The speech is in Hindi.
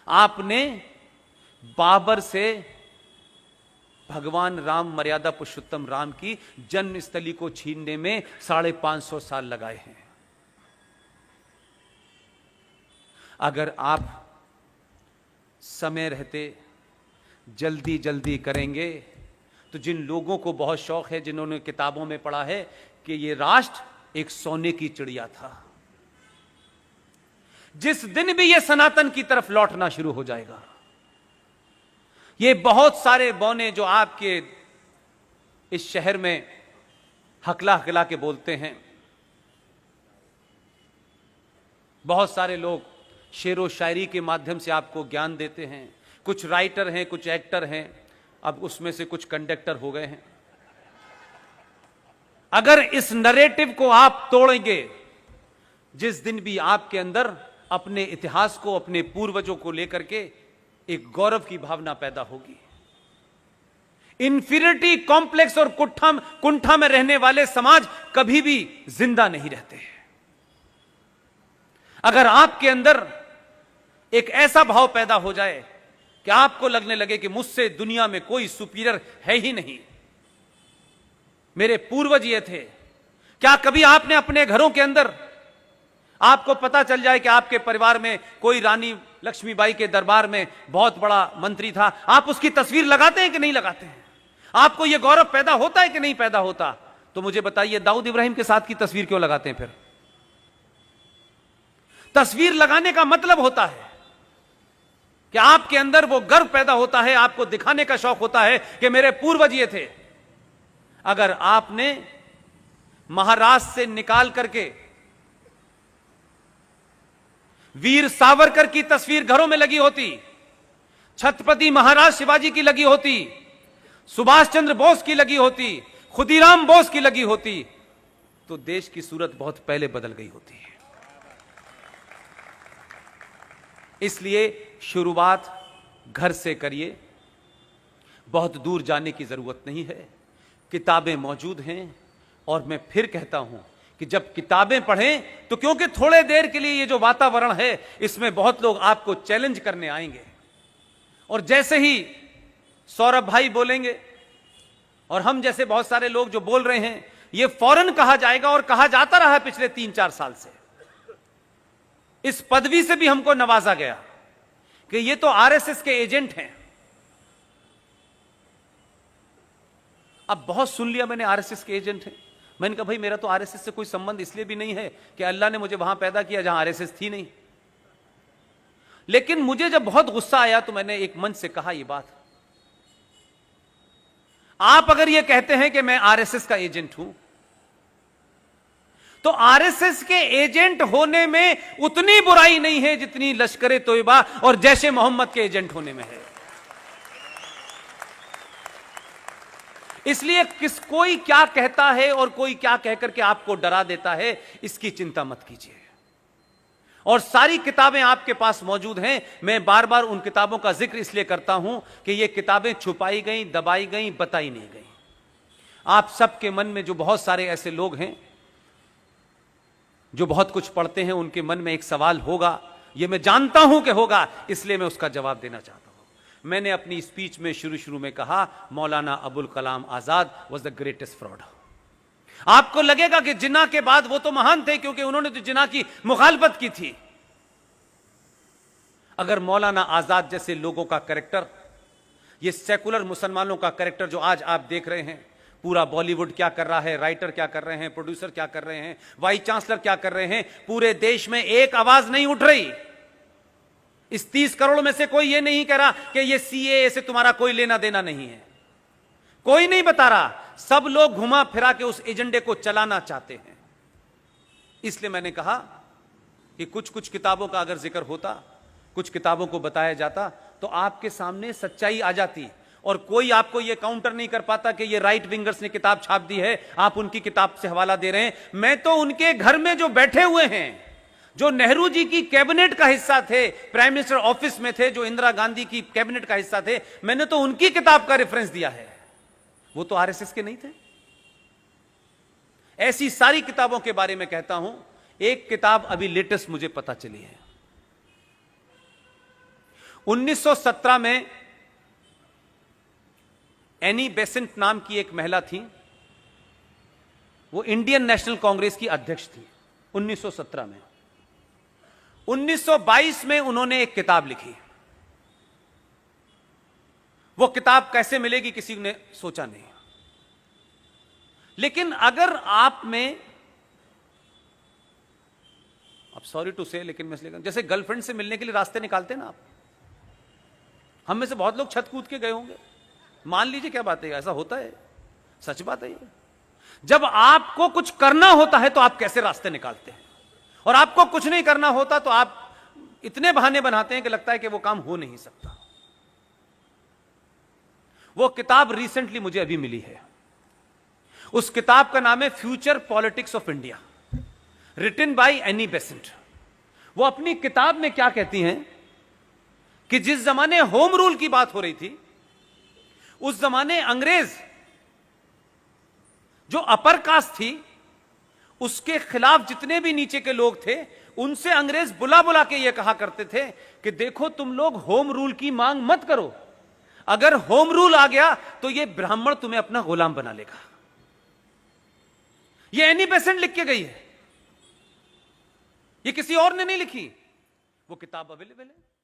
आपने बाबर से भगवान राम, मर्यादा पुरुषोत्तम राम की जन्मस्थली को छीनने में 550 साल लगाए हैं। अगर आप समय रहते जल्दी जल्दी करेंगे तो जिन लोगों को बहुत शौक है, जिन्होंने किताबों में पढ़ा है कि ये राष्ट्र एक सोने की चिड़िया था, जिस दिन भी ये सनातन की तरफ लौटना शुरू हो जाएगा, ये बहुत सारे बौने जो आपके इस शहर में हकला हकला के बोलते हैं, बहुत सारे लोग शेरो शायरी के माध्यम से आपको ज्ञान देते हैं, कुछ राइटर हैं, कुछ एक्टर हैं, अब उसमें से कुछ कंडक्टर हो गए हैं। अगर इस नरेटिव को आप तोड़ेंगे, जिस दिन भी आपके अंदर अपने इतिहास को, अपने पूर्वजों को लेकर के एक गौरव की भावना पैदा होगी, इंफीरियरिटी कॉम्प्लेक्स और कुंठा में रहने वाले समाज कभी भी जिंदा नहीं रहते। अगर आपके अंदर एक ऐसा भाव पैदा हो जाए कि आपको लगने लगे कि मुझसे दुनिया में कोई सुपीरियर है ही नहीं, मेरे पूर्वज ये थे, क्या कभी आपने अपने घरों के अंदर, आपको पता चल जाए कि आपके परिवार में कोई रानी लक्ष्मीबाई के दरबार में बहुत बड़ा मंत्री था, आप उसकी तस्वीर लगाते हैं कि नहीं लगाते हैं? आपको यह गौरव पैदा होता है कि नहीं पैदा होता? तो मुझे बताइए, दाऊद इब्राहिम के साथ की तस्वीर क्यों लगाते हैं? फिर तस्वीर लगाने का मतलब होता है कि आपके अंदर वो गर्व पैदा होता है, आपको दिखाने का शौक होता है कि मेरे पूर्वज ये थे। अगर आपने महाराष्ट्र से निकाल करके वीर सावरकर की तस्वीर घरों में लगी होती, छत्रपति महाराज शिवाजी की लगी होती, सुभाष चंद्र बोस की लगी होती, खुदीराम बोस की लगी होती, तो देश की सूरत बहुत पहले बदल गई होती है। इसलिए शुरुआत घर से करिए, बहुत दूर जाने की जरूरत नहीं है, किताबें मौजूद हैं। और मैं फिर कहता हूं कि जब किताबें पढ़ें तो क्योंकि थोड़े देर के लिए ये जो वातावरण है, इसमें बहुत लोग आपको चैलेंज करने आएंगे, और जैसे ही सौरभ भाई बोलेंगे और हम जैसे बहुत सारे लोग जो बोल रहे हैं, ये फौरन कहा जाएगा, और कहा जाता रहा पिछले 3-4 साल से। इस पदवी से भी हमको नवाजा गया कि ये तो आरएसएस के एजेंट हैं। अब बहुत सुन लिया मैंने, आरएसएस के एजेंट हैं। मैंने कहा भाई, मेरा तो आरएसएस से कोई संबंध इसलिए भी नहीं है कि अल्लाह ने मुझे वहां पैदा किया जहां आरएसएस थी नहीं। लेकिन मुझे जब बहुत गुस्सा आया तो मैंने एक मंच से कहा ये बात, आप अगर ये कहते हैं कि मैं आरएसएस का एजेंट हूं, तो आरएसएस के एजेंट होने में उतनी बुराई नहीं है जितनी लश्कर तोयबा और जैशे मोहम्मद के एजेंट होने में है। इसलिए कोई क्या कहता है और कोई क्या कहकर के आपको डरा देता है, इसकी चिंता मत कीजिए। और सारी किताबें आपके पास मौजूद हैं। मैं बार बार उन किताबों का जिक्र इसलिए करता हूं कि ये किताबें छुपाई गई, दबाई गई, बताई नहीं गई। आप सबके मन में जो बहुत सारे ऐसे लोग हैं जो बहुत कुछ पढ़ते हैं, उनके मन में एक सवाल होगा, यह मैं जानता हूं कि होगा, इसलिए मैं उसका जवाब देना चाहता हूं। मैंने अपनी स्पीच में शुरू में कहा, Maulana Abul Kalam Azad was the greatest fraud. आपको लगेगा कि जिन्ना के बाद वो तो महान थे क्योंकि उन्होंने तो जिन्ना की मुखालफत की थी। अगर मौलाना आजाद जैसे लोगों का कैरेक्टर, ये सेकुलर मुसलमानों का कैरेक्टर जो आज आप देख रहे हैं, पूरा बॉलीवुड क्या कर रहा है, राइटर क्या कर रहे हैं, प्रोड्यूसर क्या कर रहे हैं, वाइस चांसलर क्या कर रहे हैं, पूरे देश में एक आवाज नहीं उठ रही। इस 30 करोड़ में से कोई ये नहीं कह रहा कि ये सीएए से तुम्हारा कोई लेना देना नहीं है, कोई नहीं बता रहा। सब लोग घुमा फिरा के उस एजेंडे को चलाना चाहते हैं। इसलिए मैंने कहा कि कुछ कुछ किताबों का अगर जिक्र होता, कुछ किताबों को बताया जाता, तो आपके सामने सच्चाई आ जाती, और कोई आपको यह काउंटर नहीं कर पाता कि ये राइट विंगर्स ने किताब छाप दी है, आप उनकी किताब से हवाला दे रहे हैं। मैं तो उनके घर में जो बैठे हुए हैं, जो नेहरू जी की कैबिनेट का हिस्सा थे, प्राइम मिनिस्टर ऑफिस में थे, जो इंदिरा गांधी की कैबिनेट का हिस्सा थे, मैंने तो उनकी किताब का रेफरेंस दिया है। वो तो आरएसएस के नहीं थे। ऐसी सारी किताबों के बारे में कहता हूं। एक किताब अभी लेटेस्ट मुझे पता चली है, 1917 में एनी बेसेंट नाम की एक महिला थी, वो इंडियन नेशनल कांग्रेस की अध्यक्ष थी 1917 में। 1922 में उन्होंने एक किताब लिखी। वो किताब कैसे मिलेगी किसी ने सोचा नहीं। लेकिन अगर आप में, अब सॉरी टू से, लेकिन मैं इसलिए, जैसे गर्लफ्रेंड से मिलने के लिए रास्ते निकालते हैं ना आप, हम में से बहुत लोग छत कूद के गए होंगे, मान लीजिए, क्या बात है, ऐसा होता है, सच बात है ये। जब आपको कुछ करना होता है तो आप कैसे रास्ते निकालते हैं, और आपको कुछ नहीं करना होता तो आप इतने बहाने बनाते हैं कि लगता है कि वो काम हो नहीं सकता। वो किताब रिसेंटली मुझे अभी मिली है। उस किताब का नाम है future politics of India, written by Annie Besant. वो अपनी किताब में क्या कहती हैं कि जिस जमाने होम रूल की बात हो रही थी, उस जमाने अंग्रेज जो अपर कास्ट थी, उसके खिलाफ जितने भी नीचे के लोग थे, उनसे अंग्रेज बुला बुला के ये कहा करते थे कि देखो तुम लोग होम रूल की मांग मत करो, अगर होम रूल आ गया तो ये ब्राह्मण तुम्हें अपना गुलाम बना लेगा। ये एनी बेसेंट लिख के गई है, ये किसी और ने नहीं लिखी। वो किताब अवेलेबल है।